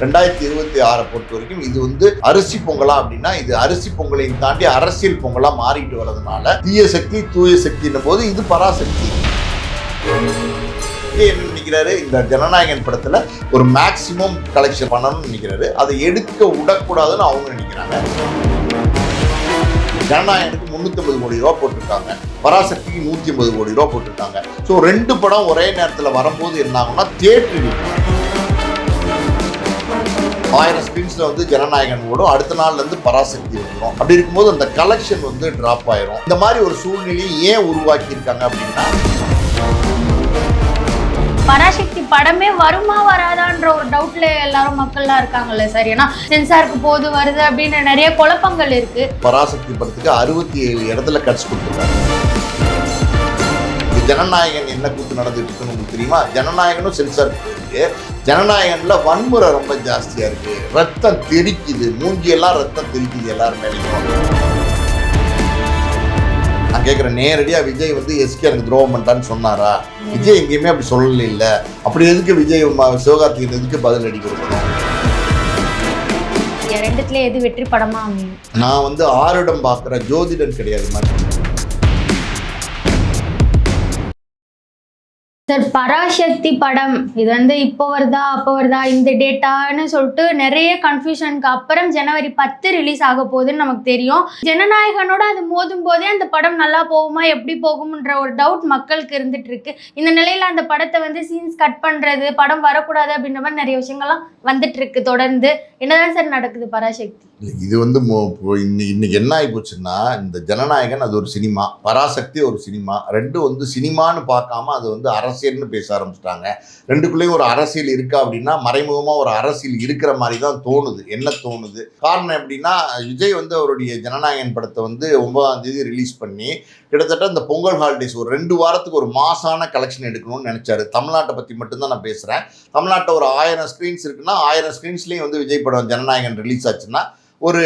2026 பொறுத்த வரைக்கும் இது வந்து அரிசி பொங்கலா அப்படின்னா இது அரிசி பொங்கலையும் தாண்டி அரசியல் பொங்கலா மாறிட்டு வர்றதுனால தீய சக்தி தூய சக்தின்னும் போது இது பராசக்தி. என்ன நினைக்கிறாரு, இந்த ஜனநாயகன் படத்துல ஒரு மேக்சிமம் கலெக்ஷன் பண்ணணும்னு நினைக்கிறாரு. அதை எடுக்க விடக்கூடாதுன்னு அவங்க நினைக்கிறாங்க. ஜனநாயகனுக்கு 350 கோடி ரூபா போட்டிருக்காங்க, பராசக்திக்கு 150 கோடி ரூபா போட்டிருக்காங்க. ஸோ 2 படம் ஒரே நேரத்தில் வரும்போது என்ன ஆகும்னா தியேட்டர் 1000 ஸ்கிரீன்ஸ்ல வந்து ஜனநாயகன் ஓடும், அடுத்த நாள்ல இருந்து பராசக்தி வந்துடும். அப்படி இருக்கும்போது அந்த கலெக்ஷன் வந்து டிராப் ஆயிரும். இந்த மாதிரி ஒரு சூழ்நிலையை ஏன் உருவாக்கி இருக்காங்க அப்படின்னா, பராசக்தி படமே வருமா வராதான்ற ஒரு டவுட்ல எல்லாரும் மக்கள்லாம் இருக்காங்கல்ல சார். ஏன்னா சென்சாருக்கு போது வருது அப்படின்னு நிறைய குழப்பங்கள் இருக்கு. பராசக்தி படத்துக்கு 67 இடத்துல கட்ஸ் கொடுத்துருக்காங்க. ஜனநாயகன் என்ன கூத்து நடந்துட்டு இருக்குன்னு உங்களுக்கு தெரியுமா? ஜனநாயகனும் சென்சார் இருக்கு. ஜனநாயகன்ல வன்முறை ரொம்ப ஜாஸ்தியா இருக்கு, ரத்தம் தெரிக்குது, மூஞ்சியெல்லாம் ரத்தம் தெரிக்குது எல்லாரும் மேலேயும். நான் கேட்குறேன், நேரடியா விஜய் வந்து எஸ்கே எனக்கு துரோகம் பண்ணிட்டான்னு சொன்னாரா? விஜய் எங்கேயுமே அப்படி சொல்லல. இல்லை, அப்படி எதுக்கு விஜய் சிவகார்த்திகேயன் எதுக்கு பதில் அடி கொடுக்கணும்? ரெண்டுத்துல எது வெற்றி படமா? நான் வந்து ஆருடம் பார்க்குற ஜோதிடன் கிடையாது மாதிரி. சார், பராசக்தி படம் இது வந்து இப்போ வருதா அப்போ வருதா இந்த டேட்டான்னு சொல்லிட்டு நிறைய கன்ஃபியூஷனுக்கு அப்புறம் ஜனவரி 10 ரிலீஸ் ஆக போகுதுன்னு நமக்கு தெரியும். ஜனநாயகனோட அது மோதும் போதே அந்த படம் நல்லா போகுமா எப்படி போகும்ன்ற ஒரு டவுட் மக்களுக்கு இருந்துட்டு இருக்கு. இந்த நிலையில அந்த படத்தை வந்து சீன்ஸ் கட் பண்றது, படம் வரக்கூடாது அப்படின்ற மாதிரி நிறைய விஷயங்கள்லாம் வந்துட்டு இருக்கு. தொடர்ந்து என்னதான் சார் நடக்குது பராசக்தி? இது வந்து இன்னைக்கு என்ன ஆகி போச்சுன்னா, இந்த ஜனநாயகன் அது ஒரு சினிமா, பராசக்தி ஒரு சினிமா, ரெண்டும் வந்து சினிமான்னு பார்க்காம அது வந்து அரசியல்னு பேச ஆரம்பிச்சிட்டாங்க. ரெண்டுக்குள்ளேயும் ஒரு அரசியல் இருக்கா அப்படின்னா மறைமுகமாக ஒரு அரசியல் இருக்கிற மாதிரி தான் தோணுது. என்ன தோணுது காரணம் எப்படின்னா, விஜய் வந்து அவருடைய ஜனநாயகன் படத்தை வந்து 9ஆம் தேதி ரிலீஸ் பண்ணி கிட்டத்தட்ட இந்த பொங்கல் ஹாலிடேஸ் ஒரு 2 வாரத்துக்கு ஒரு மாசான கலெக்ஷன் எடுக்கணும்னு நினைச்சாரு. தமிழ்நாட்டை பற்றி மட்டும்தான் நான் பேசுகிறேன். தமிழ்நாட்டில் ஒரு 1000 ஸ்க்ரீன்ஸ் இருக்குன்னா 1000 ஸ்க்ரீன்ஸ்லேயும் வந்து விஜய் படம் ஜனநாயகன் ரிலீஸ் ஆச்சுன்னா ஒரு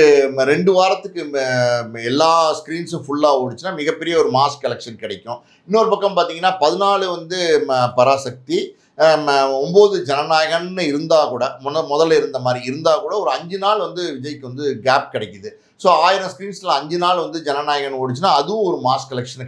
2 வாரத்துக்கு எல்லா ஸ்க்ரீன்ஸும் ஃபுல்லாக ஓடிச்சுன்னா மிகப்பெரிய ஒரு மாஸ் கலெக்ஷன் கிடைக்கும். இன்னொரு பக்கம் பார்த்தீங்கன்னா 14 வந்து பராசக்தி, 9 ஜனநாயகன்னு இருந்தால் கூட முதல்ல இருந்த மாதிரி இருந்தால் கூட ஒரு 5 நாள் வந்து விஜய்க்கு வந்து கேப் கிடைக்குது. ஸோ 1000 ஸ்க்ரீன்ஸில் 5 நாள் வந்து ஜனநாயகன் ஓடிச்சுன்னா அதுவும் ஒரு மாஸ் கலெக்ஷனை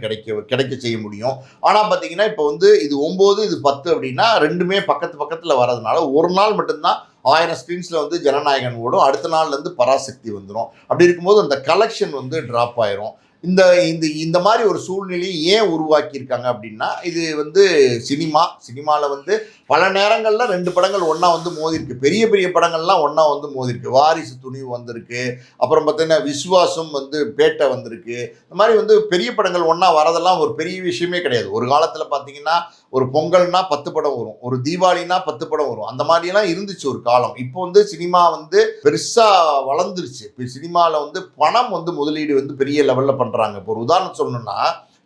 கிடைக்க செய்ய முடியும். ஆனால் பார்த்தீங்கன்னா இப்போ வந்து இது 9 இது 10 அப்படின்னா ரெண்டுமே பக்கத்தில் வரதுனால ஒரு நாள் மட்டும்தான் 1000 ஸ்க்ரீன்ஸில் வந்து ஜனநாயகன் ஓடும், அடுத்த நாள்லேருந்து பராசக்தி வந்துடும். அப்படி இருக்கும்போது அந்த கலெக்ஷன் வந்து ட்ராப் ஆயிரும். இந்த மாதிரி ஒரு சூழ்நிலையை ஏன் உருவாக்கியிருக்காங்க அப்படின்னா, இது வந்து சினிமாவில் வந்து பல நேரங்களில் 2 படங்கள் ஒன்றா வந்து மோதிருக்கு. பெரிய பெரிய படங்கள்லாம் ஒன்றா வந்து மோதிருக்கு. வாரிசு, துணிவு வந்திருக்கு, அப்புறம் பார்த்தீங்கன்னா விஸ்வாசம் வந்து பேட்டை வந்திருக்கு. இந்த மாதிரி வந்து பெரிய படங்கள் ஒன்றா வரதெல்லாம் ஒரு பெரிய விஷயமே கிடையாது. ஒரு காலத்தில் பார்த்தீங்கன்னா ஒரு பொங்கல்னா 10 படம் வரும், ஒரு தீபாவளினா 10 படம் வரும். அந்த மாதிரிலாம் இருந்துச்சு ஒரு காலம். இப்போ வந்து சினிமா வந்து பெருசாக வளர்ந்துருச்சு. இப்போ சினிமாவில் வந்து பணம் வந்து முதலீடு வந்து பெரிய லெவலில் பண்ணுறாங்க. இப்போ ஒரு உதாரணம் சொல்லணும்னா,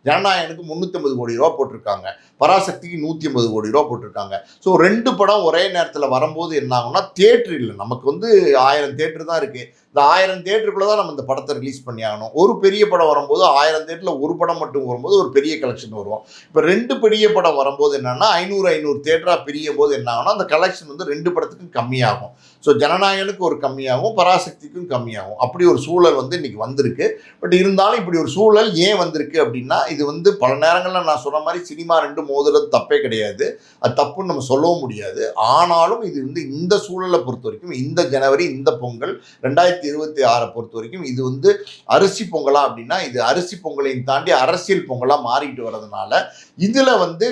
ஜனநாயகனுக்கு 350 கோடி ரூபா போட்டிருக்காங்க, பராசக்திக்கு 150 கோடி ரூபா போட்டிருக்காங்க. ஸோ 2 படம் ஒரே நேரத்தில் வரும்போது என்ன ஆகும்னா, தியேட்டர் இல்லை, நமக்கு வந்து 1000 தியேட்டர் தான் இருக்குது. இந்த 1000 தியேட்டருக்குள்ளே தான் நம்ம இந்த படத்தை ரிலீஸ் பண்ணி ஆகணும். ஒரு பெரிய படம் வரும்போது 1000 தியேட்டரில் ஒரு படம் மட்டும் வரும்போது ஒரு பெரிய கலெக்ஷன் வரும். இப்போ 2 பெரிய படம் வரும்போது என்னன்னா 500 தியேட்டராக பிரியும் போது என்ன ஆகும்னா அந்த கலெக்ஷன் வந்து 2 படத்துக்கும் கம்மியாகும். ஸோ ஜனநாயகனுக்கு ஒரு கம்மியாகும், பராசக்திக்கும் கம்மியாகும். அப்படி ஒரு சூழல் வந்து இன்னைக்கு வந்திருக்கு. பட் இருந்தாலும் இப்படி ஒரு சூழல் ஏன் வந்திருக்கு அப்படின்னா, இது வந்து பல நேரங்களில் நான் சொன்ன மாதிரி சினிமா 2 மோதுறது தப்பே கிடையாது, அது தப்புன்னு நம்ம சொல்லவும் முடியாது. ஆனாலும் இது வந்து இந்த சூழலை பொறுத்த வரைக்கும், இந்த ஜனவரி, இந்த பொங்கல் 2026 பொறுத்த வரைக்கும் இது வந்து அரிசி பொங்கலா அப்படின்னா இது அரிசி பொங்கலையும் தாண்டி அரசியல் பொங்கலா மாறிட்டு வர்றதுனால இதுல வந்து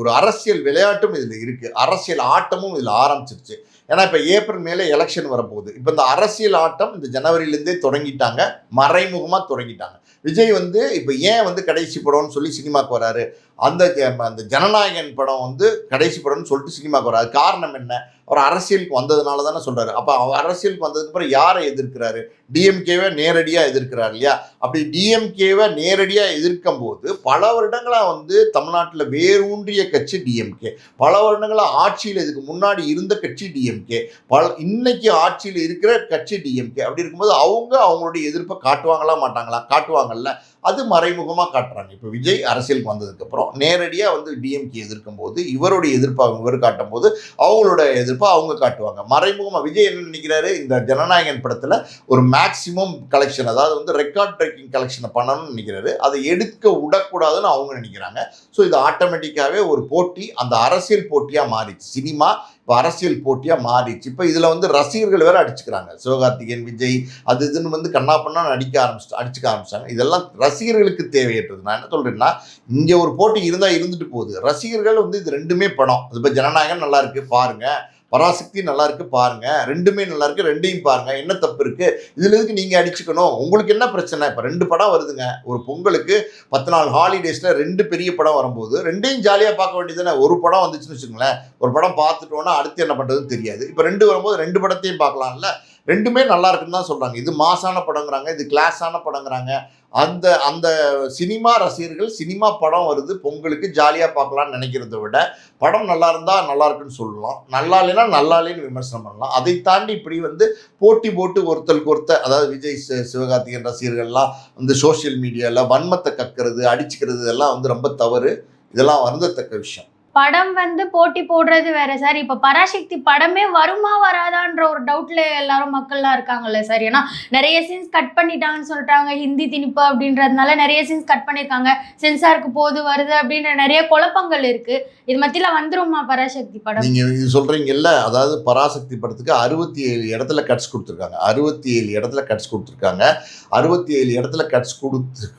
ஒரு அரசியல் விளையாட்டும் இதுல இருக்கு, அரசியல் ஆட்டமும் இதுல ஆரம்பிச்சிருச்சு. ஏன்னா இப்போ ஏப்ரல் மேலே எலெக்ஷன் வரப்போகுது. இப்போ இந்த அரசியல் ஆட்டம் இந்த ஜனவரியிலேருந்தே தொடங்கிட்டாங்க, மறைமுகமாக தொடங்கிட்டாங்க. விஜய் வந்து இப்போ ஏன் வந்து கடைசி படம்னு சொல்லி சினிமாவுக்கு வராரு, அந்த ஜனநாயகன் படம் வந்து கடைசி படம்னு சொல்லிட்டு சினிமாவுக்கு வராது. காரணம் என்ன? அவர் அரசியலுக்கு வந்ததுனால தானே சொல்கிறாரு. அப்போ அவர் அரசியலுக்கு வந்ததுக்கப்புறம் யாரை எதிர்க்கிறாரு? டிஎம்கேவை நேரடியாக எதிர்க்கிறார் இல்லையா? அப்படி டிஎம்கேவை நேரடியாக எதிர்க்கும் போது பல வருடங்களாக வந்து தமிழ்நாட்டில் வேரூன்றிய கட்சி டிஎம்கே, பல வருடங்களாக ஆட்சியில் இதுக்கு முன்னாடி இருந்த கட்சி டிஎம்கே, இன்னைக்கு ஆட்சியில் இருக்கிற கட்சி டிஎம்கே. அப்படி இருக்கும்போது அவங்களுடைய எதிர்ப்பை காட்டுவாங்களா மாட்டாங்களா? காட்டுவாங்கல்ல, அது மறைமுகமாக காட்டுறாங்க. இப்போ விஜய் அரசியலுக்கு வந்ததுக்கப்புறம் படம் நேரடியாக வந்து டிஎம்கே எதிர்க்கும் போது இவருடைய எதிர்ப்பை இவர் காட்டும் போது அவங்களோட எதிர்ப்பை அவங்க காட்டுவாங்க. மறைமுகமாக விஜய் என்ன நினைக்கிறாரு, இந்த ஜனநாயகன் படத்தில் ஒரு மேக்சிமம் கலெக்ஷன், அதாவது வந்து ரெக்கார்ட் பிரேக்கிங் கலெக்ஷனை பண்ணணும்னு நினைக்கிறாரு. அதை எடுக்க விடக்கூடாதுன்னு அவங்க நினைக்கிறாங்க. ஸோ இது ஆட்டோமேட்டிக்காகவே ஒரு போட்டி, அந்த அரசியல் போட்டியாக மாறிச்சு. சினிமா இப்போ அரசியல் போட்டியாக மாறிடுச்சு. இப்போ இதில் வந்து ரசிகர்கள் வேறு அடிச்சுக்கிறாங்க. சிவகார்த்திகேயன், விஜய் அது இதுன்னு வந்து கண்ணா பண்ணா அடிச்சுக்க ஆரம்பிச்சிட்டாங்க. இதெல்லாம் ரசிகர்களுக்கு தேவையற்றது. நான் என்ன சொல்கிறேன்னா, இங்கே ஒரு போட்டி இருந்தால் இருந்துட்டு போகுது. ரசிகர்கள் வந்து இது ரெண்டுமே படம். இப்போ ஜனநாயகம் நல்லா இருக்குது பாருங்கள், பராசக்தி நல்லா இருக்கு பாருங்க, ரெண்டுமே நல்லா இருக்கு, ரெண்டையும் பாருங்க, என்ன தப்பு இருக்கு இதுல எதுக்கு நீங்க அடிச்சுக்கணும், உங்களுக்கு என்ன பிரச்சனை? இப்ப 2 படம் வருதுங்க ஒரு பொங்கலுக்கு, 10 நாள் ஹாலிடேஸ்ல 2 பெரிய படம் வரும்போது ரெண்டையும் ஜாலியா பார்க்க வேண்டியதுதானே. ஒரு படம் வந்துச்சுன்னு வச்சுக்கோங்களேன், ஒரு படம் பார்த்துட்டோன்னா அடுத்து என்ன பண்றதுன்னு தெரியாது. இப்ப 2 வரும்போது 2 படத்தையும் பார்க்கலாம்ல. ரெண்டுமே நல்லா இருக்குன்னு தான் சொல்றாங்க. இது மாசான படங்கிறாங்க, இது கிளாஸான படங்கிறாங்க. அந்த அந்த சினிமா ரசிகர்கள் சினிமா படம் வருது பொங்கலுக்கு ஜாலியாக பார்க்கலான்னு நினைக்கிறத விட, படம் நல்லா இருந்தால் நல்லா இருக்குன்னு சொல்லலாம், நல்லா இல்லைன்னா நல்லா இல்லைன்னு விமர்சனம் பண்ணலாம். அதை தாண்டி இப்படி வந்து போட்டி போட்டு ஒருத்தருக்கு ஒருத்தர், அதாவது விஜய் சிவகார்த்திகேயன் ரசிகர்கள்லாம் வந்து சோஷியல் மீடியாவில் வன்மத்தை கக்கிறது, அடிச்சுக்கிறது, இதெல்லாம் வந்து ரொம்ப தவறு. இதெல்லாம் வருந்தத்தக்க விஷயம். படம் வந்து போட்டி போடுறது வேற சார். இப்போ பராசக்தி படமே வருமா வராதான்ற ஒரு டவுட்ல எல்லாரும் மக்கள்லாம் இருக்காங்கல்ல சார். ஏன்னா நிறைய சீன்ஸ் கட் பண்ணிட்டாங்கன்னு சொல்லிட்டாங்க, ஹிந்தி திணிப்பு அப்படின்றதுனால நிறைய சீன்ஸ் கட் பண்ணியிருக்காங்க, சென்சாருக்கு போது வருது அப்படின்ற நிறைய குழப்பங்கள் இருக்கு. இது மத்தியில வந்துருமா பராசக்தி படம்? நீங்க இது சொல்றீங்கல்ல, அதாவது பராசக்தி படத்துக்கு 67 இடத்துல கட்ஸ் கொடுத்துருக்காங்க. 67 இடத்துல கட்ஸ் கொடுத்துருக்காங்க. 67 இடத்துல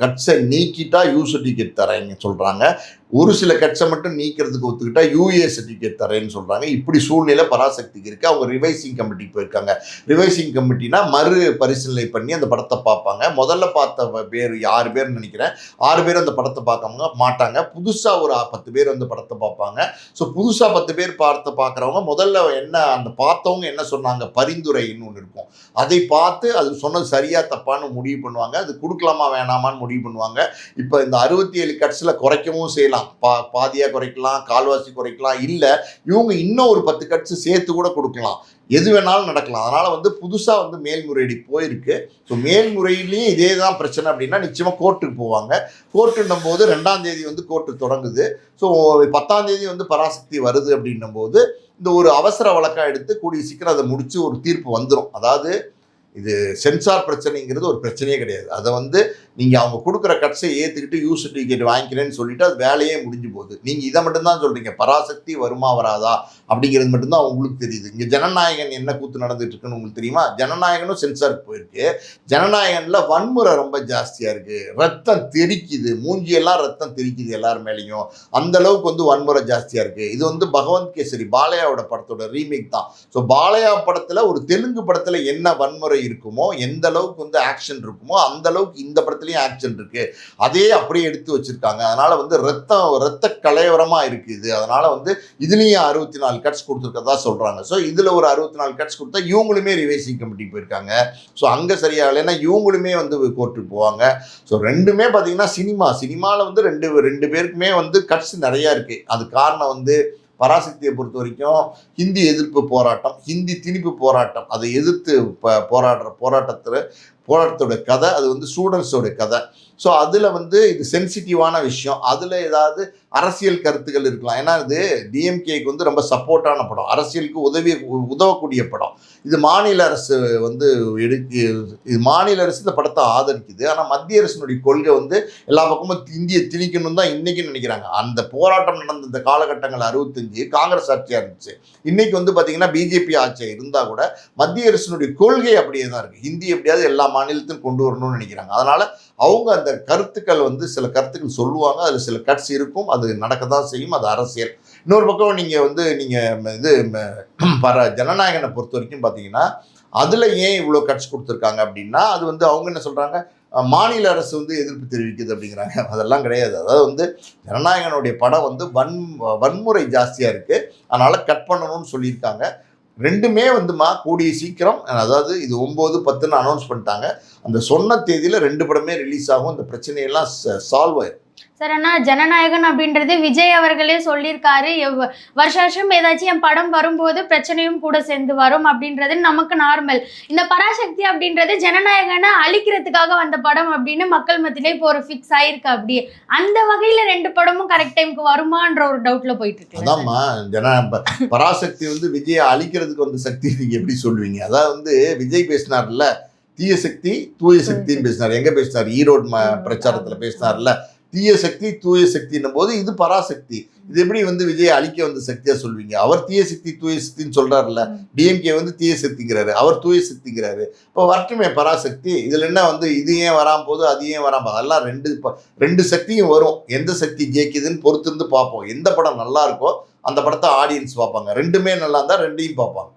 கட்ஸை நீக்கிட்டா யூ சர்டிஃபிகேட் தரேன்னு சொல்றாங்க. ஒரு சில கட்ஸை மட்டும் நீக்கிறதுக்கு ஒத்துக்கிட்டா யூஏ சர்டிஃபிகேட் தரேன்னு சொல்றாங்க. இப்படி சூழ்நிலை பராசக்திக்கு இருக்கு. அவங்க ரிவைசிங் கமிட்டி போயிருக்காங்க. ரிவைசிங் கமிட்டினா மறு பரிசீலனை பண்ணி அந்த படத்தை பார்ப்பாங்க. முதல்ல பார்த்த பேர் 6 பேர்னு நினைக்கிறேன், 6 பேர் அந்த படத்தை பார்க்க மாட்டாங்க. புதுசா ஒரு 10 பேர் அந்த படத்தை பார்ப்பாங்க. ஸோ புதுசா 10 பேர் பார்க்குறவங்க முதல்ல என்ன அந்த பார்த்தவங்க என்ன சொன்னாங்க, பரிந்துரைன்னு ஒன்று இருக்கும், அதை பார்த்து அது சொன்னது சரியா தப்பான்னு முடிவு பண்ணுவாங்க. அது கொடுக்கலாமா வேணாமான்னு முடிவு பண்ணுவாங்க. இப்போ இந்த 67 கட்ஸில் குறைக்கவும் செய்யலாம், பாதியாக குறைக்கலாம், கால்வாசி குறைக்கலாம், இல்லை இவங்க இன்னும் ஒரு 10 கட்ஸ் சேர்த்து கூட கொடுக்கலாம், எது வேணாலும் நடக்கலாம். அதனால் வந்து புதுசாக வந்து மேல்முறையீடு போயிருக்கு. ஸோ மேல்முறையிலையும் இதே தான் பிரச்சனை அப்படின்னா நிச்சயமாக கோர்ட்டுக்கு போவாங்க. கோர்ட்டுன்னும் போது 2ஆம் தேதி வந்து கோர்ட்டு தொடங்குது. ஸோ 10ஆம் தேதி வந்து பராசக்தி வருது அப்படின்னும் போது இந்த ஒரு அவசர வழக்காக எடுத்து கூடிய சீக்கிரம் அதை முடித்து ஒரு தீர்ப்பு வந்துடும். அதாவது இது சென்சார் பிரச்சனைங்கிறது ஒரு பிரச்சனையே கிடையாது. அதை வந்து நீங்கள் அவங்க கொடுக்குற கட்ஸை ஏற்றுக்கிட்டு யூ சர்டிஃபிகேட் வாங்கிக்கிறேன்னு சொல்லிட்டு அது வேலையே முடிஞ்சு போகுது. நீங்கள் இதை மட்டும்தான் சொல்கிறீங்க, பராசக்தி வருமா வராதா அப்படிங்கிறது மட்டும்தான் உங்களுக்கு தெரியுது. இங்கே ஜனநாயகன் என்ன கூத்து நடந்துட்டு இருக்குன்னு உங்களுக்கு தெரியுமா? ஜனநாயகனும் சென்சாருக்கு போயிருக்கு. ஜனநாயகனில் வன்முறை ரொம்ப ஜாஸ்தியாக இருக்குது, ரத்தம் தெரிக்குது, மூஞ்சியெல்லாம் ரத்தம் தெரிக்குது எல்லார் மேலேயும், அந்த அளவுக்கு வந்து வன்முறை ஜாஸ்தியாக இருக்குது. இது வந்து பகவந்த் கேசரி பாலையாவோட படத்தோட ரீமேக் தான். ஸோ பாலையா படத்தில் ஒரு தெலுங்கு படத்தில் என்ன வன்முறை இருக்குமோ, எந்த அளவுக்கு வந்து ஆக்ஷன் இருக்குமோ அந்த அளவுக்கு இந்த படத்துலயும் ஆக்ஷன் இருக்கு. அதே அப்படியே எடுத்து வச்சிருக்காங்க. அதனால வந்து ரத்த கலைவரமா இருக்கு இது. அதனால வந்து இதுலயும் 64 கட்ஸ் கொடுத்துருக்கதா சொல்றாங்க. ஸோ இதுல ஒரு 64 கட்ஸ் கொடுத்தா இவங்களுமே ரிவைசிங் கமிட்டி போயிருக்காங்க. ஸோ அங்க சரியா இல்லைன்னா இவங்களுமே வந்து கோர்ட்டுக்கு போவாங்க. ஸோ ரெண்டுமே பார்த்தீங்கன்னா சினிமாவில் வந்து ரெண்டு பேருக்குமே வந்து கட்ஸ் நிறைய இருக்கு. அது காரணம் வந்து பராசக்தியை பொறுத்த வரைக்கும் ஹிந்தி எதிர்ப்பு போராட்டம், ஹிந்தி திணிப்பு போராட்டம், அதை எதிர்த்து போராட்டத்தோட கதை, அது வந்து ஸ்டூடெண்ட்ஸோட கதை. ஸோ அதில் வந்து இது சென்சிட்டிவான விஷயம். அதில் ஏதாவது அரசியல் கருத்துக்கள் இருக்கலாம். ஏன்னா இது டிஎம்கேக்கு வந்து ரொம்ப சப்போர்ட்டான படம், அரசியலுக்கு உதவக்கூடிய படம். இது மாநில அரசு வந்து இது மாநில அரசு இந்த படத்தை ஆதரிக்குது. ஆனால் மத்திய அரசினுடைய கொள்கை வந்து எல்லா பக்கமும் இந்தியை திணிக்கணும் தான் இன்றைக்கும் நினைக்கிறாங்க. அந்த போராட்டம் நடந்த இந்த காலகட்டங்கள் 65 காங்கிரஸ் ஆட்சியாக இருந்துச்சு. இன்றைக்கி வந்து பார்த்திங்கன்னா பிஜேபி ஆட்சியாக இருந்தால் கூட மத்திய அரசினுடைய கொள்கை அப்படியே தான் இருக்குது. ஹிந்தி எப்படியாவது எல்லா மாநிலத்திலும் கொண்டு வரணும்னு நினைக்கிறாங்க. அதனால் அவங்க அந்த கருத்துக்கள் வந்து சில கருத்துக்கள் சொல்லுவாங்க, அதில் சில கட்ஸ் இருக்கும், அது நடக்க தான் செய்யும், அது அரசியல். இன்னொரு பக்கம் நீங்கள் இது ஜனநாயகனை பொறுத்த வரைக்கும் பார்த்தீங்கன்னா அதில் ஏன் இவ்வளோ கட்ஸ் கொடுத்துருக்காங்க அப்படின்னா, அது வந்து அவங்க என்ன சொல்கிறாங்க, மாநில அரசு வந்து எதிர்ப்பு தெரிவிக்குது அப்படிங்கிறாங்க. அதெல்லாம் கிடையாது. அதாவது வந்து ஜனநாயகனுடைய படம் வந்து வன்முறை ஜாஸ்தியாக இருக்குது, அதனால் கட் பண்ணணும்னு சொல்லியிருக்காங்க. ரெண்டுமே வந்துமா கூடிய சீக்கிரம், அதாவது இது 9, 10ன்னு அனௌன்ஸ் பண்ணிட்டாங்க. அந்த சொன்ன தேதியில் 2 படமே ரிலீஸ் ஆகும். இந்த பிரச்சனையெல்லாம் சால்வ் ஆயிடும். சார் ஆனால் ஜனநாயகன் அப்படின்றது விஜய் அவர்களே சொல்லியிருக்காரு, வருஷம் ஏதாச்சும் என் படம் வரும்போது பிரச்சனையும் கூட சேர்ந்து வரும் அப்படின்றது நமக்கு நார்மல். இந்த பராசக்தி அப்படின்றது ஜனநாயகனை அழிக்கிறதுக்காக வந்த படம் அப்படின்னு மக்கள் மத்தியிலே இப்போ ஒரு ஃபிக்ஸ் ஆயிருக்கு. அப்படியே அந்த வகையில் 2 படமும் கரெக்ட் டைமுக்கு வருமான்ற ஒரு டவுட்ல போயிட்டு இருக்கு. அதாம்மா, பராசக்தி வந்து விஜயை அழிக்கிறதுக்கு வந்த சக்தி நீங்க எப்படி சொல்லுவீங்க? அதாவது விஜய் பேசினார்ல, தீய சக்தி தூய சக்தின்னு பேசினார். எங்க பேசினார்? ஈரோடு பிரச்சாரத்துல பேசினார்ல, தீய சக்தி தூய சக்தின்னும் போது இது பராசக்தி. இது எப்படி வந்து விஜய் அழிக்க வந்த சக்தியா சொல்வீங்க? அவர் தீய சக்தி தூய சக்தின்னு சொல்றாருல்ல, டிஎம்கே வந்து தீய சக்திங்கிறாரு, அவர் தூய சக்திங்கிறாரு. இப்போ வரட்டுமே பராசக்தி. இதுல என்ன வந்து இது ஏன் வராம போகுது, அது ஏன் வராம போகுது? அதெல்லாம் ரெண்டு சக்தியும் வரும். எந்த சக்தி ஜெயிக்குதுன்னு பொறுத்து இருந்து பார்ப்போம். எந்த படம் நல்லா இருக்கோ அந்த படத்தை ஆடியன்ஸ் பார்ப்பாங்க. ரெண்டுமே நல்லா இருந்தா ரெண்டையும் பார்ப்பாங்க.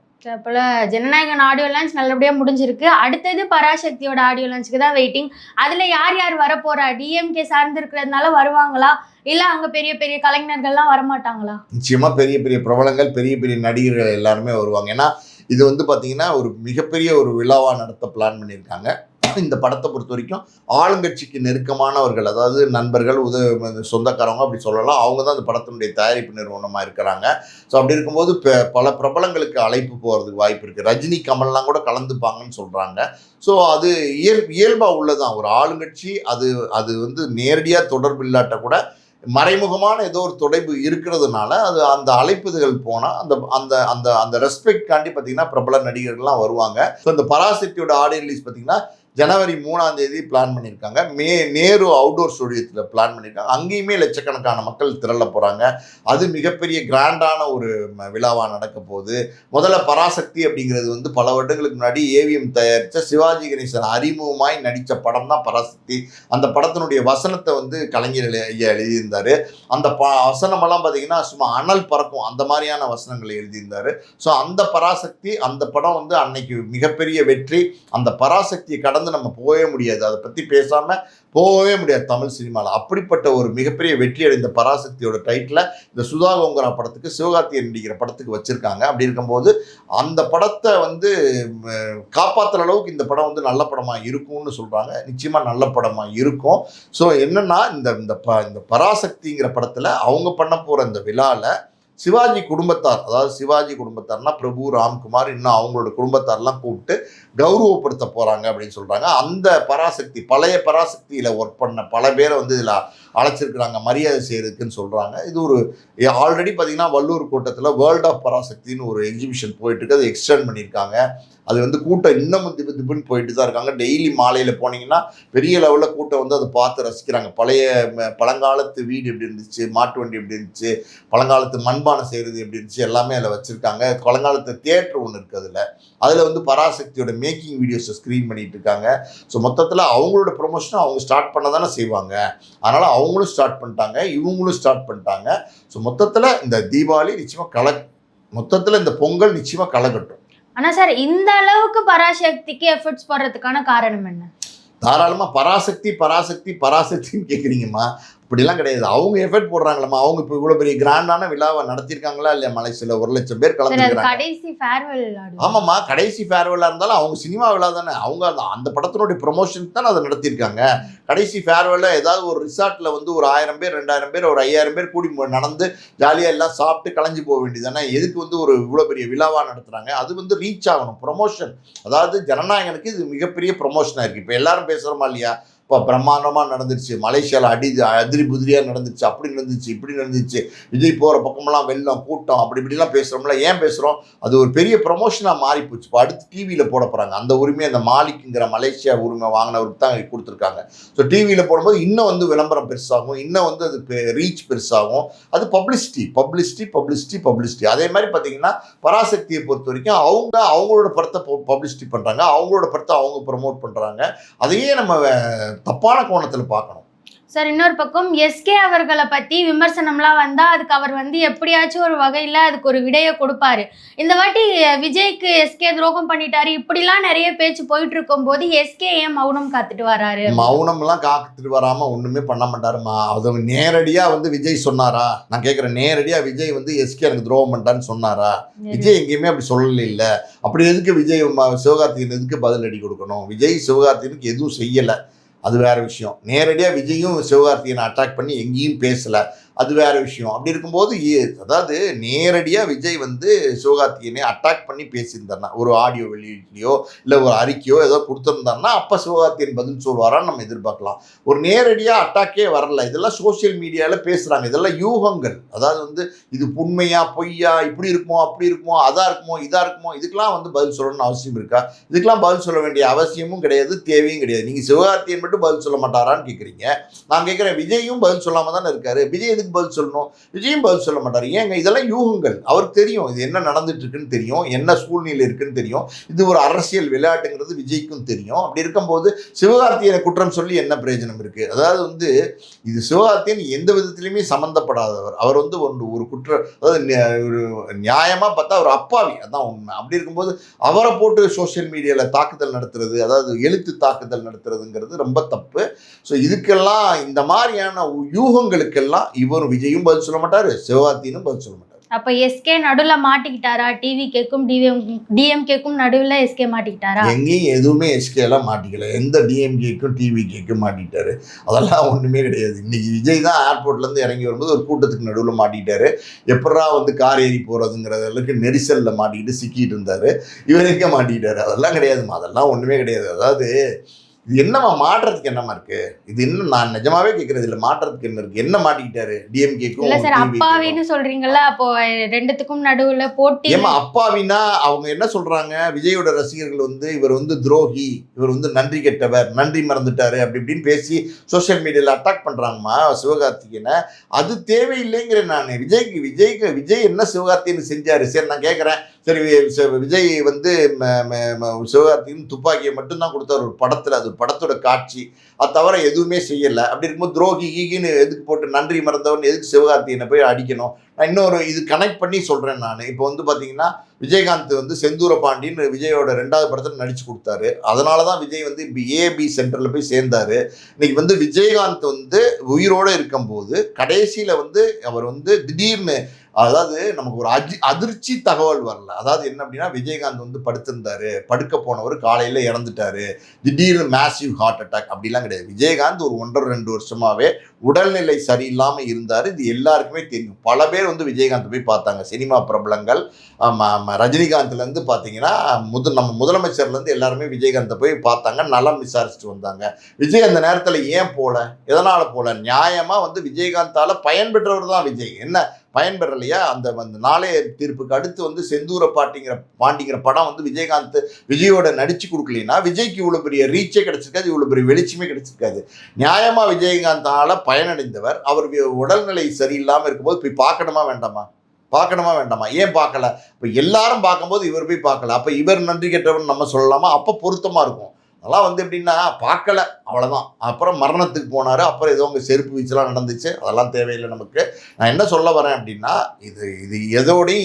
போல ஜனநாயகன் ஆடியோ லான்ச் நல்லபடியாக முடிஞ்சிருக்கு. அடுத்தது பராசக்தியோட ஆடியோ லான்ச்சுக்கு தான் வெயிட்டிங். அதில் யார் யார் வரப்போறா? டிஎம்கே சார்ந்து இருக்கிறதுனால வருவாங்களா, இல்லை அங்கே பெரிய பெரிய கலைஞர்கள்லாம் வரமாட்டாங்களா? நிச்சயமா பெரிய பெரிய பிரபலங்கள், பெரிய பெரிய நடிகர்கள் எல்லாருமே வருவாங்க. ஏன்னா இது வந்து பார்த்தீங்கன்னா ஒரு மிகப்பெரிய ஒரு விழாவாக நடத்த பிளான் பண்ணியிருக்காங்க. இந்த படத்தை பொறுத்த வரைக்கும் ஆளுங்கட்சிக்கு நெருக்கமானவர்கள், அதாவது நண்பர்கள், சொந்தக்காரவங்க அப்படி சொல்லலாம், அவங்க தான் அந்த படத்தினுடைய தயாரிப்பு நிறுவனமாக இருக்கிறாங்க. ஸோ அப்படி இருக்கும்போது பல பிரபலங்களுக்கு அழைப்பு போகிறதுக்கு வாய்ப்பு இருக்குது. ரஜினி, கமல்லாம் கூட கலந்துப்பாங்கன்னு சொல்கிறாங்க. ஸோ அது இயல்பாக உள்ளதான். ஒரு ஆளுங்கட்சி அது வந்து நேரடியாக தொடர்பு இல்லாட்ட கூட மறைமுகமான ஏதோ ஒரு தொடர்பு இருக்கிறதுனால அது அந்த அழைப்புகள் போனால் அந்த அந்த அந்த அந்த ரெஸ்பெக்ட் காண்டி பார்த்தீங்கன்னா பிரபல நடிகர்கள்லாம் வருவாங்க. ஸோ இந்த பராசக்தியோட ஆடியோ ரிலீஸ் பார்த்தீங்கன்னா ஜனவரி 3ஆம் தேதி பிளான் பண்ணியிருக்காங்க. நேரு அவுட்டோர் ஸ்டூடியோத்தில் பிளான் பண்ணியிருக்காங்க. அங்கேயுமே லட்சக்கணக்கான மக்கள் திரள போகிறாங்க. அது மிகப்பெரிய கிராண்டான ஒரு விழாவாக நடக்க போகுது. முதல்ல பராசக்தி அப்படிங்கிறது வந்து பல வருடங்களுக்கு முன்னாடி ஏவிஎம் தயாரித்த சிவாஜி கணேசன் அறிமுகமாய் நடித்த படம் தான் பராசக்தி. அந்த படத்தினுடைய வசனத்தை வந்து கலைஞர் ஐயா எழுதியிருந்தார். அந்த வசனமெல்லாம் பார்த்தீங்கன்னா சும்மா அனல் பறக்கும், அந்த மாதிரியான வசனங்களை எழுதியிருந்தார். ஸோ அந்த பராசக்தி, அந்த படம் வந்து அன்னைக்கு மிகப்பெரிய வெற்றி. அந்த பராசக்தியை கடந்து நம்ம போகவே முடியாது, அதை பற்றி பேசாமல் போகவே முடியாது தமிழ் சினிமாவில். அப்படிப்பட்ட ஒரு மிகப்பெரிய வெற்றி அடைந்த பராசக்தியோட டைட்டில் இந்த சுதா கோங்கரா படத்துக்கு, சிவகார்த்திகேயன் நடிக்கிற படத்துக்கு வச்சுருக்காங்க. அப்படி இருக்கும்போது அந்த படத்தை வந்து காப்பாற்றுற அளவுக்கு இந்த படம் வந்து நல்ல படமாக இருக்கும்னு சொல்கிறாங்க. நிச்சயமாக நல்ல படமாக இருக்கும். ஸோ என்னென்னா இந்த பராசக்திங்கிற படத்தில் அவங்க பண்ண போகிற இந்த விழாவில் சிவாஜி குடும்பத்தார், அதாவது சிவாஜி குடும்பத்தார்னா பிரபு, ராம்குமார், இன்னும் அவங்களோட குடும்பத்தாரெலாம் கூப்பிட்டு கௌரவப்படுத்த போகிறாங்க அப்படின்னு சொல்கிறாங்க. அந்த பராசக்தி, பழைய பராசக்தியில் ஒர்க் பண்ண பல பேரை வந்து இதில் அழைச்சிருக்கிறாங்க மரியாதை செய்கிறதுக்குன்னு சொல்கிறாங்க. இது ஒரு ஆல்ரெடி பார்த்திங்கன்னா வள்ளூர் கோட்டத்தில் வேர்ல்ட் ஆஃப் பராசக்தின்னு ஒரு எக்ஸிபிஷன் போயிட்டுருக்கு. அதை எக்ஸ்டெண்ட் பண்ணியிருக்காங்க. அது வந்து கூட்டம் இன்னமும் திப்புன்னு போயிட்டு தான் இருக்காங்க. டெய்லி மாலையில் போனீங்கன்னா பெரிய லெவலில் கூட்டம் வந்து அதை பார்த்து ரசிக்கிறாங்க. பழங்காலத்து வீடு எப்படி இருந்துச்சு, மாட்டு வண்டி எப்படி இருந்துச்சு, பழங்காலத்து மண்பானை செய்கிறது எப்படி இருந்துச்சு, எல்லாமே அதில் வச்சுருக்காங்க. பழங்காலத்து தியேட்டர் ஒன்று இருக்குது. அதில் வந்து பராசக்தியோட மேக்கிங் வீடியோஸை ஸ்க்ரீன் பண்ணிகிட்டு இருக்காங்க. ஸோ மொத்தத்தில் அவங்களோட ப்ரொமோஷனை அவங்க ஸ்டார்ட் பண்ண தானே செய்வாங்க. அதனால் அவங்களும் ஸ்டார்ட் பண்ணிட்டாங்க, இவங்களும் ஸ்டார்ட் பண்ணிட்டாங்க. ஸோ மொத்தத்தில் இந்த தீபாவளி நிச்சயமாக மொத்தத்தில் இந்த பொங்கல் நிச்சயமாக களைகட்டும். ஆனால் சார், இந்த அளவுக்கு பராசக்திக்கு எஃபர்ட்ஸ் போடுறதுக்கான காரணம் என்ன? தாராளமாக பராசக்தின்னு கேட்குறீங்கம்மா. இப்படிலாம் கிடையாது. அவங்க எஃபர்ட் போடுறாங்களம்மா. அவங்க இப்போ இவ்வளோ பெரிய கிராண்டான விழாவை நடத்திருக்காங்களா இல்லையா? மலேசியாவில் 1,00,000 பேர் கலந்துருக்காங்க. கடைசி ஃபேர்வெல். ஆமாம்மா, கடைசி ஃபேர்வெல்லாக இருந்தாலும் அவங்க சினிமா விழா தானே. அவங்க அந்த படத்தினுடைய ப்ரொமோஷனுக்கு தானே அதை நடத்தியிருக்காங்க. கடைசி ஃபேர்வெல்ல ஏதாவது ஒரு ரிசார்ட்டில் வந்து ஒரு 1000 பேர், 2000 பேர், ஒரு 5000 பேர் கூடி நடந்து ஜாலியாக எல்லாம் சாப்பிட்டு கலைஞ்சு போக வேண்டியதானே. எதுக்கு வந்து ஒரு இவ்வளோ பெரிய விழாவாக நடத்துகிறாங்க? அது வந்து ரீச் ஆகணும், ப்ரொமோஷன். அதாவது ஜனநாயகனுக்கு இது மிகப்பெரிய ப்ரொமோஷனாக இருக்குது. இப்போ எல்லாரும் பேசுகிறோமா இல்லையா? இப்போ பிரம்மாண்டமாக நடந்துருச்சு, மலேசியாவில் அதிரி புதிரியாக நடந்துச்சு, அப்படி நடந்துச்சு, இப்படி நடந்துச்சு, விஜய் போகிற பக்கமெல்லாம் வெள்ளம், கூட்டம், அப்படி இப்படிலாம் பேசுகிறோம்ல. ஏன் பேசுகிறோம்? அது ஒரு பெரிய ப்ரொமோஷனாக மாறி போச்சு. இப்போ அடுத்து டிவியில் போட போகிறாங்க. அந்த உரிமை அந்த மாலிக்குங்கிற மலேசியா உரிமை வாங்கினவருக்கு தான் கொடுத்துருக்காங்க. ஸோ டிவியில் போடும்போது இன்னும் வந்து விளம்பரம் பெருசாகும், இன்னும் வந்து அது ரீச் பெருசாகும். அது பப்ளிசிட்டி. அதே மாதிரி பார்த்தீங்கன்னா பராசக்தியை பொறுத்த வரைக்கும் அவங்களோட படத்தை பப்ளிசிட்டி பண்ணுறாங்க, அவங்களோட படத்தை அவங்க ப்ரமோட் பண்ணுறாங்க. அதையே நம்ம தப்பான கோணத்தில் பார்க்கணும். சார், இன்னொரு பக்கம் எஸ்கே அவர்களை பற்றி விமர்சனம்லாம் வந்தால் அதுக்கு அவர் வந்து எப்படியாச்சும் ஒரு வகையில் அதுக்கு ஒரு விடையை கொடுப்பாரு. இந்த வாட்டி விஜய்க்கு எஸ்கே துரோகம் பண்ணிட்டாரு, இப்படிலாம் நிறைய பேச்சு போயிட்டு இருக்கும் போது எஸ்கே ஏன் மௌனம் காத்துட்டு வராரு? மௌனம்லாம் காத்துட்டு வராமல் ஒன்றுமே பண்ண மாட்டாருமா. அது நேரடியாக வந்து விஜய் சொன்னாரா? நான் கேட்குறேன், நேரடியாக விஜய் வந்து எஸ்கே எனக்கு துரோகம் பண்ணிட்டான்னு சொன்னாரா? விஜய் எங்கேயுமே அப்படி சொல்லலை. இல்லை, அப்படி எதுக்கு விஜய் சிவகார்த்திகேயன் எதுக்கு பதில் அடி கொடுக்கணும்? விஜய் சிவகார்த்திகேயனுக்கு எதுவும் செய்யலை. அது வேற விஷயம். நேரடியாக விஜயும் சிவகார்த்திகேயனை அட்டாக் பண்ணி எங்கேயும் பேசலை, அது வேற விஷயம். அப்படி இருக்கும்போது அதாவது நேரடியாக விஜய் வந்து சிவகார்த்திகேயனை அட்டாக் பண்ணி பேசியிருந்தாருன்னா, ஒரு ஆடியோ வெளியீட்லையோ இல்லை ஒரு அறிக்கையோ ஏதோ கொடுத்துருந்தாருன்னா அப்போ சிவகார்த்திகேயன் பதில் சொல்வாரான்னு நம்ம எதிர்பார்க்கலாம். ஒரு நேரடியாக அட்டாக்கே வரல. இதெல்லாம் சோசியல் மீடியாவில் பேசுகிறாங்க, இதெல்லாம் யூகங்கள். அதாவது வந்து இது உண்மையா பொய்யா, இப்படி இருக்குமோ அப்படி இருக்குமோ அதாக இருக்குமோ இதாக இருக்குமோ, இதுக்கெல்லாம் வந்து பதில் சொல்லணும்னு அவசியம் இருக்கா? இதுக்கெல்லாம் பதில் சொல்ல வேண்டிய அவசியமும் கிடையாது, தேவையும் கிடையாது. நீங்கள் சிவகார்த்திகேயன் மட்டும் பதில் சொல்ல மாட்டாரான்னு கேட்குறீங்க. நான் கேட்குறேன், விஜயும் பதில் சொல்லாமல் தானே இருக்காரு. விஜய் எதுக்கு பதில் சொல்லணும்? விஜயும் பதில் சொல்ல மாட்டார். ஏங்க, இதெல்லாம் யூகங்கள். அவருக்கு தெரியும் இது என்ன நடந்துட்டு இருக்குன்னு தெரியும், என்ன சூழ்நிலை இருக்குன்னு தெரியும். இது ஒரு அரசியல் விளையாட்டுங்கிறது விஜய்க்கும் தெரியும். அப்படி இருக்கும்போது சிவகார்த்திகேயனை குற்றம் சொல்லி என்ன பிரயோஜனம் இருக்கு? அதாவது வந்து இது சிவகார்த்திகேயன் எந்த விதத்திலுமே சம்பந்தப்படாதவர். அவர் வந்து ஒரு அதாவது ஒரு நியாயமா பார்த்தா ஒரு அப்பாவி, அதான் உண்மை. அப்படி இருக்கும்போது அவரை போட்டு சோசியல் மீடியாவில் தாக்குதல் நடத்துறது, அதாவது எழுத்து தாக்குதல் நடத்துறதுங்கிறது ரொம்ப தப்பு. ஸோ இதுக்கெல்லாம் இந்த மாதிரியான யூகங்களுக்கெல்லாம் இவரும் விஜயும் பதில் சொல்ல மாட்டாரு, சிவகார்த்திகேயனும் பதில் சொல்ல மாட்டாரு. அப்ப எஸ்கே நடுவுல மாட்டிக்கிட்டாரா? டிவி கேக்கும் டிஎம்கேக்கும் நடுவுல எஸ்கே மாட்டிக்கிட்டாரா? எங்கேயும் எதுவுமே எஸ்கே எல்லாம் மாட்டிக்கல. எந்த டிஎம்கேக்கும் டிவி கேக்கும் மாட்டிக்கிட்டாரு? அதெல்லாம் ஒண்ணுமே கிடையாது. இன்னைக்கு விஜய் தான் ஏர்போர்ட்ல இருந்து இறங்கி வரும்போது ஒரு கூட்டத்துக்கு நடுவில் மாட்டிக்கிட்டாரு. எப்படா வந்து கார் ஏறி போறதுங்கிற அளவுக்கு நெரிசல்ல மாட்டிக்கிட்டு சிக்கிட்டு இருந்தாரு. இவர் எங்க மாட்டிக்கிட்டாரு? அதெல்லாம் கிடையாதுமா, அதெல்லாம் ஒண்ணுமே கிடையாது. அதாவது இது என்னமா மாற்றத்துக்கு என்னமா இருக்கு? இது இன்னும் நான் நிஜமாவே கேட்கறது இல்லை, மாற்றத்துக்கு என்ன இருக்கு? என்ன மாட்டிக்கிட்டாரு டிஎம்கேக்கும்? இல்ல சார், அப்பாவின்னு சொல்றீங்கல்ல, அப்போ ரெண்டுத்துக்கும் நடுவுல போட்டி. ஏமா அப்பாவினா அவங்க என்ன சொல்றாங்க? விஜயோட ரசிகர்கள் வந்து இவர் வந்து துரோகி, இவர் வந்து நன்றி கெட்டவர், நன்றி மறந்துட்டாரு அப்படி இப்படின்னு பேசி சோசியல் மீடியாவில் அட்டாக் பண்றாங்கம்மா சிவகார்த்திகேயனை. அது தேவையில்லைங்கிறேன் நான். விஜய் என்ன சிவகார்த்திகேயன் செஞ்சாரு? சரி, நான் கேட்குறேன், சரி விஜய் வந்து சிவகார்த்திகேயன் துப்பாக்கியை மட்டும்தான் கொடுத்தார் ஒரு படத்தில், அது படத்தோட காட்சி, அது தவிர எதுவுமே செய்யலை. அப்படி இருக்கும்போது துரோகி ஈகின்னு எதுக்கு போட்டு நன்றி மறந்தவன் எதுக்கு சிவகார்த்திகேயனை போய் அடிக்கணும்? நான் இன்னொரு இது கனெக்ட் பண்ணி சொல்கிறேன் நான். இப்போ வந்து பார்த்தீங்கன்னா விஜயகாந்த் வந்து செந்தூர பாண்டின்னு விஜயோட 2வது படத்தில் நடிச்சு கொடுத்தாரு. அதனால தான் விஜய் வந்து இப்போ ஏபி சென்டரில் போய் சேர்ந்தாரு. இன்னைக்கு வந்து விஜயகாந்த் வந்து உயிரோடு இருக்கும்போது கடைசியில் வந்து அவர் வந்து திடீர்னு, அதாவது நமக்கு ஒரு அதிர்ச்சி தகவல் வரல. அதாவது என்ன அப்படின்னா, விஜயகாந்த் வந்து படுத்திருந்தாரு, படுக்க போனவர் காலையில் இறந்துட்டாரு, திடீர்னு மேசிவ் ஹார்ட் அட்டாக் அப்படிலாம் கிடையாது. விஜயகாந்த் ஒரு 1.5-2 வருஷமாவே உடல்நிலை சரியில்லாமல் இருந்தார். இது எல்லாருக்குமே தெரியும். பல பேர் வந்து விஜயகாந்த் போய் பார்த்தாங்க, சினிமா பிரபலங்கள். ரஜினிகாந்த்லேருந்து பார்த்தீங்கன்னா நம்ம முதலமைச்சர்லேருந்து எல்லாருமே விஜயகாந்தை போய் பார்த்தாங்க, நலம் விசாரிச்சுட்டு வந்தாங்க. விஜய் அந்த நேரத்தில் ஏன் போல, எதனால் போல? நியாயமாக வந்து விஜயகாந்தால் பயன்பெற்றவர் தான் விஜய். என்ன பயன்பெறலையா? அந்த நாளைய தீர்ப்புக்கு அடுத்து வந்து செந்தூர பாண்டிங்கிற படம் வந்து விஜயோட நடிச்சு கொடுக்கலைன்னா விஜய்க்கு இவ்வளோ பெரிய ரீச்சே கிடைச்சிருக்காது, இவ்வளோ பெரிய வெளிச்சமே கிடைச்சிருக்காது. நியாயமாக விஜயகாந்தால் பயனடைந்தவர். அவர் உடல்நிலை சரியில்லாமல் இருக்கும்போது போய் பார்க்கணுமா வேண்டாமா? ஏன் பார்க்கல? இப்போ எல்லாரும் பார்க்கும்போது இவர் போய் பார்க்கல, அப்போ இவர் நன்றி கெட்டவன் நம்ம சொல்லலாமா? அப்போ பொருத்தமாக இருக்கும். அதெல்லாம் வந்து எப்படின்னா, பார்க்கல அவ்வளோதான். அப்புறம் மரணத்துக்கு போனார், அப்புறம் ஏதோ உங்கள் செருப்பு வீச்செல்லாம் நடந்துச்சு, அதெல்லாம் தேவையில்லை நமக்கு. நான் என்ன சொல்ல வரேன் அப்படின்னா, இது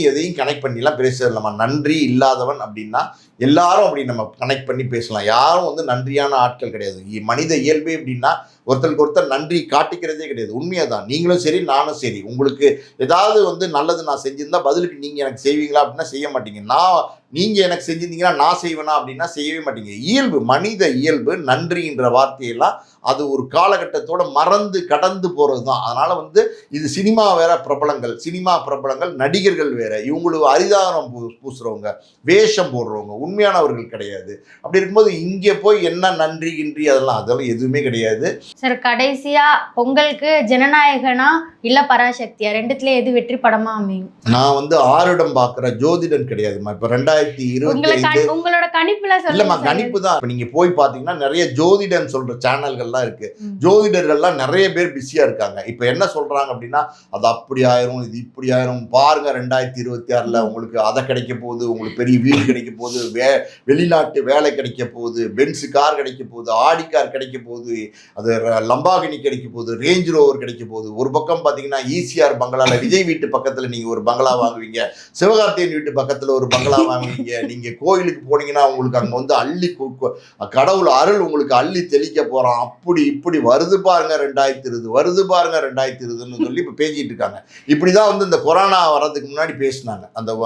எதையும் கனெக்ட் பண்ணிலாம் பேசலாமா? நன்றி இல்லாதவன் அப்படின்னா எல்லாரும் அப்படி நம்ம கனெக்ட் பண்ணி பேசலாம். யாரும் வந்து நன்றியான ஆட்கள் கிடையாது. மனித இயல்பே அப்படின்னா ஒருத்தருக்கு ஒருத்தர் நன்றி காட்டிக்கிறதே கிடையாது. உண்மையாக தான். நீங்களும் சரி, நானும் சரி. உங்களுக்கு ஏதாவது வந்து நல்லது நான் செஞ்சிருந்தா பதிலுக்கு நீங்கள் எனக்கு செய்வீங்களா அப்படின்னா செய்ய மாட்டீங்க. நீங்கள் எனக்கு செஞ்சிருந்தீங்கன்னா நான் செய்வேனா அப்படின்னா செய்யவே மாட்டீங்க. இயல்பு, மனித இயல்பு. நன்றின்ற வார்த்தையெல்லாம் அது ஒரு காலகட்டத்தோட மறந்து கடந்து போகிறது தான். அதனால் வந்து இது சினிமா வேற பிரபலங்கள், நடிகர்கள் வேற. இவங்களுக்கு அரிதானம் பூசுகிறவங்க, வேஷம் போடுறவங்க உண்மையானவர்கள் கிடையாது. அப்படி இருக்கும்போது இங்கே போய் என்ன நன்றி கின்றி அதெல்லாம் எதுவுமே கிடையாது. சார், கடைசியா பொங்கலுக்கு ஜனநாயகனா இல்ல பராசக்தியா, ரெண்டுத்துல எது வெற்றி படமா அமையும்? நான் வந்து ஆருடம் பார்க்குற ஜோதிடன் கிடையாதுமா. இப்போ 2025 உங்களோட கணிப்புல இல்லம்மா, கணிப்பு தான். இப்போ நீங்க போய் பார்த்தீங்கன்னா நிறைய ஜோதிடன் சொல்ற சேனல்கள்லாம் இருக்கு. ஜோதிடர்கள்லாம் நிறைய பேர் பிஸியா இருக்காங்க. இப்போ என்ன சொல்றாங்க அப்படின்னா, அது அப்படி ஆயிரும், இது இப்படி ஆயிரும், பாருங்க 2026ல உங்களுக்கு அதை கிடைக்க போகுது, உங்களுக்கு பெரிய வீடு கிடைக்க போகுது, வெளிநாட்டு வேலை கிடைக்க போகுது, பென்ஸ் கார் கிடைக்க போகுது, ஆடி கார் கிடைக்க போகுது, அது லம்பாகினி கிடைக்க போகுது, ரேஞ்ச் ரோவர் கிடைக்க போகுது. ஒரு பக்கம் பார்த்தீங்கன்னா ஈசிஆர் பங்களால விஜய் வீட்டு பக்கத்தில் நீங்கள் ஒரு பங்களா வாங்குவீங்க, சிவகார்த்திகேயன் வீட்டு பக்கத்தில் ஒரு பங்களா வாங்குவீங்க. நீங்கள் கோயிலுக்கு போனீங்கன்னா உங்களுக்கு அங்கே வந்து கடவுள் அருள் உங்களுக்கு அள்ளி தெளிக்க போகிறான், அப்படி இப்படி வருது பாருங்க 2020 வருது பாருங்க 2020ன்னு சொல்லி இப்போ பேசிட்டு இருக்காங்க. இப்படி தான் வந்து இந்த கொரோனா வர்றதுக்கு முன்னாடி பேசினாங்க.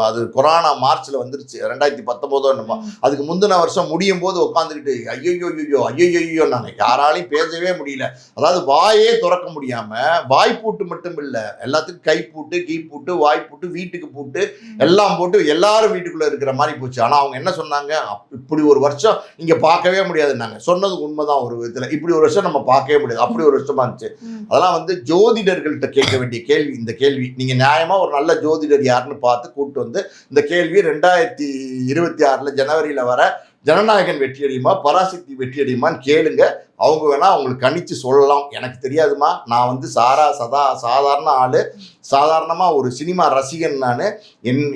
அது கொரோனா மார்ச்சில் வந்துருச்சு 2019 என்னமோ. அதுக்கு முந்தின வருஷம் முடியும் போது உட்காந்துக்கிட்டு ஐயோ நாங்கள் யாராலையும் பேசவே முடியல. அதாவது வாயே திறக்க முடியாமல், வாய்ப்பூட்டு மட்டும் இல்லை, எல்லாத்துக்கும் கைப்பூட்டு கீப்பூட்டு வாய்ப்பூட்டு வீட்டுக்கு பூட்டு எல்லாம் போட்டு எல்லாரும் வீட்டுக்குள்ளே இருக்கிற மாதிரி போச்சு. ஆனால் அவங்க என்ன சொன்னாங்க, இப்படி ஒரு வருஷம் இங்கே பார்க்கவே முடியாதுன்னாங்க. சொன்னது உண்மைதான் ஒரு விதத்தில். இப்படி ஒரு வருஷம் நம்ம பார்க்கவே முடியாது, அப்படி ஒரு வருஷமா இருந்துச்சு. அதெல்லாம் வந்து ஜோதிடர்கள்ட்ட கேட்க வேண்டிய கேள்வி இந்த கேள்வி. நீங்கள் நியாயமாக ஒரு நல்ல ஜோதிடர் யாருன்னு பார்த்து கூப்பிட்டு வந்து இந்த கேள்வி 2026 ஜனவரியில் வர ஜனநாயகன் வெற்றியடையுமா பராசக்தி வெற்றியடையுமான்னு கேளுங்க. அவங்க வேணா அவங்களுக்கு கணிச்சு சொல்லலாம். எனக்கு தெரியாதுமா, நான் வந்து சாதாரண ஆள், சாதாரணமாக ஒரு சினிமா ரசிகன். நான்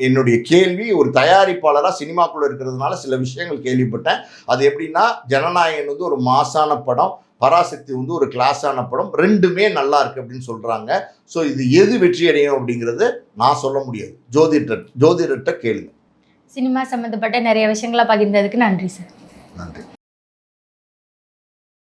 என்னுடைய கேள்வி ஒரு தயாரிப்பாளராக சினிமாக்குள்ளே இருக்கிறதுனால சில விஷயங்கள் கேள்விப்பட்டேன். அது எப்படின்னா, ஜனநாயகன் வந்து ஒரு மாசான படம், பராசக்தி வந்து ஒரு கிளாஸான படம், ரெண்டுமே நல்லா இருக்கு அப்படின்னு சொல்கிறாங்க. ஸோ இது எது வெற்றி அடையும் அப்படிங்கிறது நான் சொல்ல முடியாது. ஜோதிடர்கிட்ட கேளுங்க. சினிமா சம்மந்தப்பட்ட நிறைய விஷயங்களை பகிர்ந்ததுக்கு நன்றி சார். நன்றி.